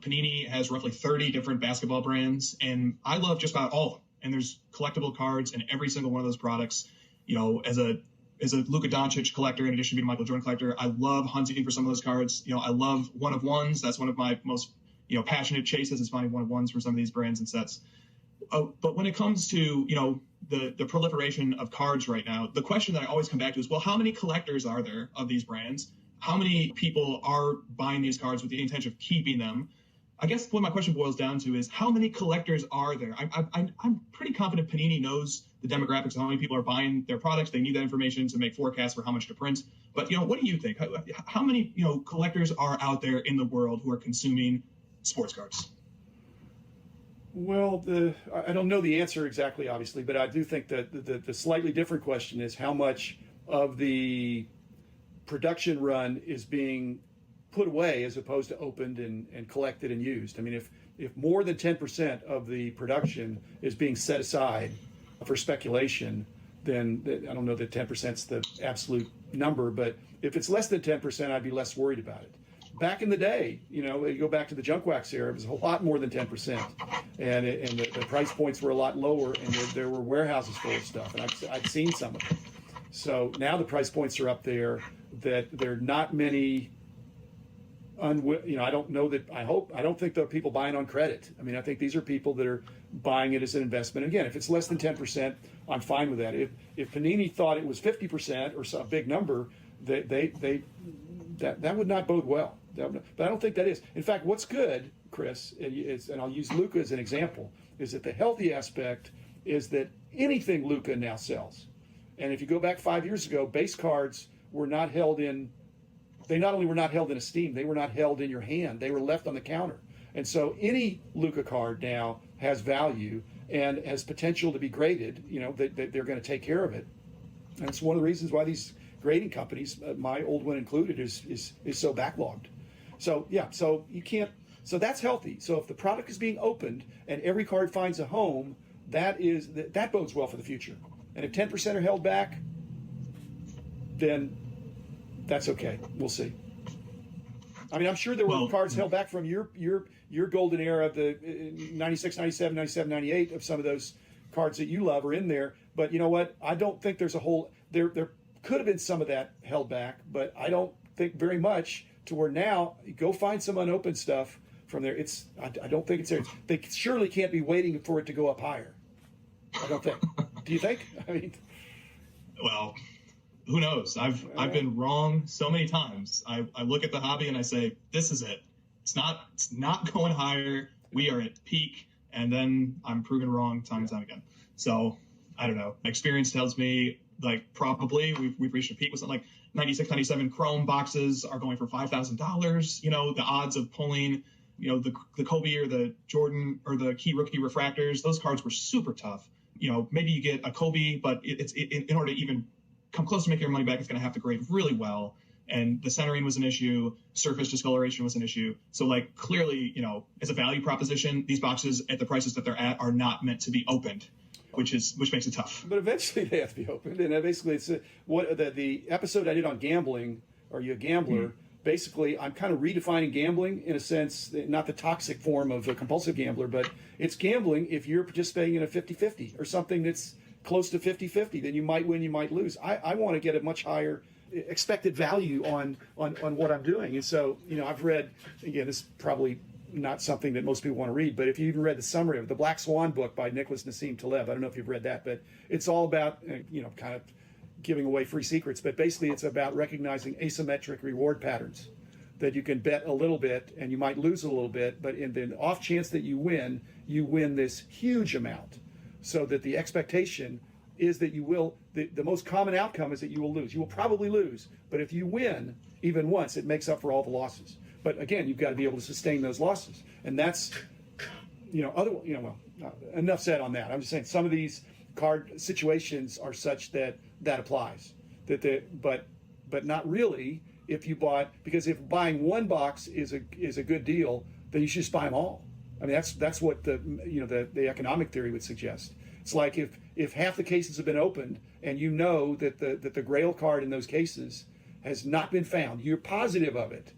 Panini has roughly 30 different basketball brands, and I love just about all of them. And there's collectible cards in every single one of those products. As a Luka Doncic collector, in addition to being a Michael Jordan collector, I love hunting for some of those cards. I love one of ones. That's one of my most passionate chases, is finding one of ones for some of these brands and sets. But when it comes to the proliferation of cards right now, the question that I always come back to is, well, how many collectors are there of these brands? How many people are buying these cards with the intention of keeping them? I guess what my question boils down to is, how many collectors are there? I'm pretty confident Panini knows the demographics of how many people are buying their products. They need that information to make forecasts for how much to print. But what do you think? How many collectors are out there in the world who are consuming sports cards? Well, I don't know the answer exactly, obviously, but I do think that the slightly different question is how much of the production run is being put away as opposed to opened and collected and used. I mean, if more than 10% of the production is being set aside for speculation, then I don't know that 10% is the absolute number, but if it's less than 10%, I'd be less worried about it. Back in the day, you go back to the junk wax era, it was a lot more than 10%. And the price points were a lot lower, and there were warehouses full of stuff, and I've seen some of it. So now the price points are up there, that there are not many, I don't know that, I don't think there are people buying on credit. I mean, I think these are people that are buying it as an investment. Again, if it's less than 10%, I'm fine with that. If Panini thought it was 50% or a big number, that would not bode well. But I don't think that is. In fact, what's good, Chris, and I'll use Luka as an example, is that the healthy aspect is that anything Luka now sells. And if you go back 5 years ago, base cards were not held in, they not only were not held in esteem, they were not held in your hand. They were left on the counter. And so any Luka card now has value and has potential to be graded, that they're going to take care of it. And it's one of the reasons why these grading companies, my old one included, is so backlogged. So yeah, so you can't. So that's healthy. So if the product is being opened and every card finds a home, that bodes well for the future. And if 10% are held back, then that's okay. We'll see. I mean, I'm sure there were cards held back from your golden era of the 96, 97, 97, 98 of some of those cards that you love are in there. But you know what? I don't think there's a whole there could have been some of that held back, but I don't think very much, to where now you go find some unopened stuff from there. I don't think it's there. They surely can't be waiting for it to go up higher. I don't think. Do you think? I mean, well, who knows? I've been wrong so many times. I look at the hobby and I say, this is it. It's not going higher. We are at peak, and then I'm proven wrong time and time again. So I don't know. My experience tells me, like, probably we've reached a peak with something like 96, 97 Chrome boxes are going for $5,000. The odds of pulling, the Kobe or the Jordan or the key rookie refractors, those cards were super tough. Maybe you get a Kobe, but in order to even come close to making your money back, it's going to have to grade really well. And the centering was an issue. Surface discoloration was an issue. So, like, clearly, as a value proposition, these boxes at the prices that they're at are not meant to be opened, which makes it tough. But eventually they have to be opened. And basically, it's the episode I did on gambling. Are you a gambler? Mm-hmm. Basically, I'm kind of redefining gambling in a sense, not the toxic form of a compulsive gambler, but it's gambling if you're participating in a 50-50 or something that's close to 50-50. Then you might win, you might lose. I want to get a much higher expected value on what I'm doing. And so, I've read, again, this is probably not something that most people want to read, but if you even read the summary of the Black Swan book by Nicholas Nassim Taleb, I don't know if you've read that, but it's all about, kind of giving away free secrets, but basically it's about recognizing asymmetric reward patterns, that you can bet a little bit and you might lose a little bit, but in the off chance that you win this huge amount, so that the expectation is that you will, the most common outcome is that you will lose. You will probably lose, but if you win even once, it makes up for all the losses. But again, you've got to be able to sustain those losses, and that's, enough said on that. I'm just saying some of these card situations are such that applies. But not really if you bought, because if buying one box is a good deal, then you should just buy them all. I mean, that's what the economic theory would suggest. It's like if half the cases have been opened and you know that the Grail card in those cases has not been found, you're positive of it.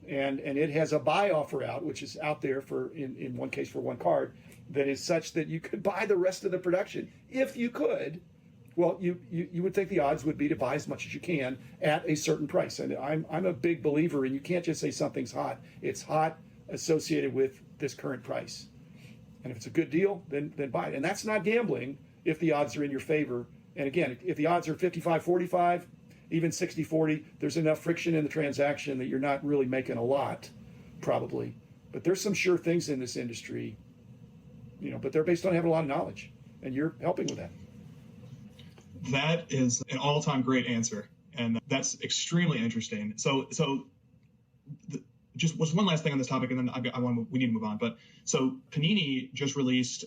and it has a buy offer out, which is out there for in one case for one card, that is such that you could buy the rest of the production if you could. Well, you would think the odds would be to buy as much as you can at a certain price. And I'm a big believer in you can't just say something's hot. It's hot associated with this current price. And if it's a good deal, then buy it. And that's not gambling if the odds are in your favor. And again, if the odds are 55-45, even 60-40, there's enough friction in the transaction that you're not really making a lot, probably. But there's some sure things in this industry, but they're based on having a lot of knowledge. And you're helping with that. That is an all-time great answer, and that's extremely interesting. Just one last thing on this topic, and then we need to move on. But so Panini just released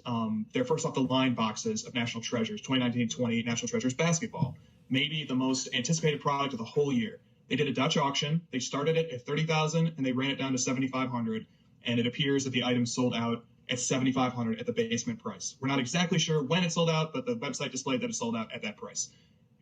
their first off the line boxes of National Treasures, 2019-20 National Treasures basketball, maybe the most anticipated product of the whole year. They did a Dutch auction. They started it at $30,000 and they ran it down to $7,500, and it appears that the item sold out at $7,500 at the basement price. We're not exactly sure when it sold out, but the website displayed that it sold out at that price.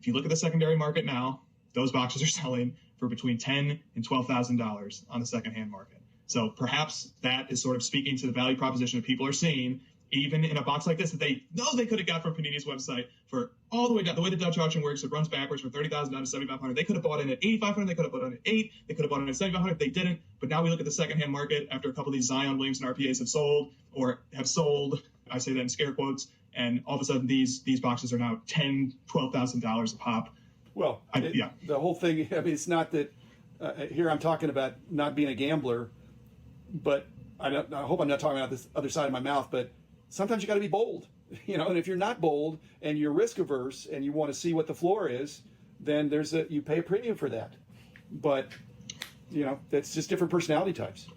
If you look at the secondary market now, those boxes are selling for between $10,000 and $12,000 on the secondhand market. So perhaps that is sort of speaking to the value proposition that people are seeing, even in a box like this that they know they could have got from Panini's website for all the way down. The way the Dutch auction works, it runs backwards from $30,000 down to $7,500. They could have bought in at $8,500. They could have bought in at $8,000. They could have bought in at $7,500. They didn't. But now we look at the secondhand market after a couple of these Zion, Williamson RPAs have sold, I say that in scare quotes, and all of a sudden these boxes are now $10,000, $12,000 a pop. Well, the whole thing, it's not that here I'm talking about not being a gambler, but I hope I'm not talking about this other side of my mouth, but sometimes you got to be bold, and if you're not bold and you're risk averse and you want to see what the floor is, then you pay a premium for that. But, that's just different personality types.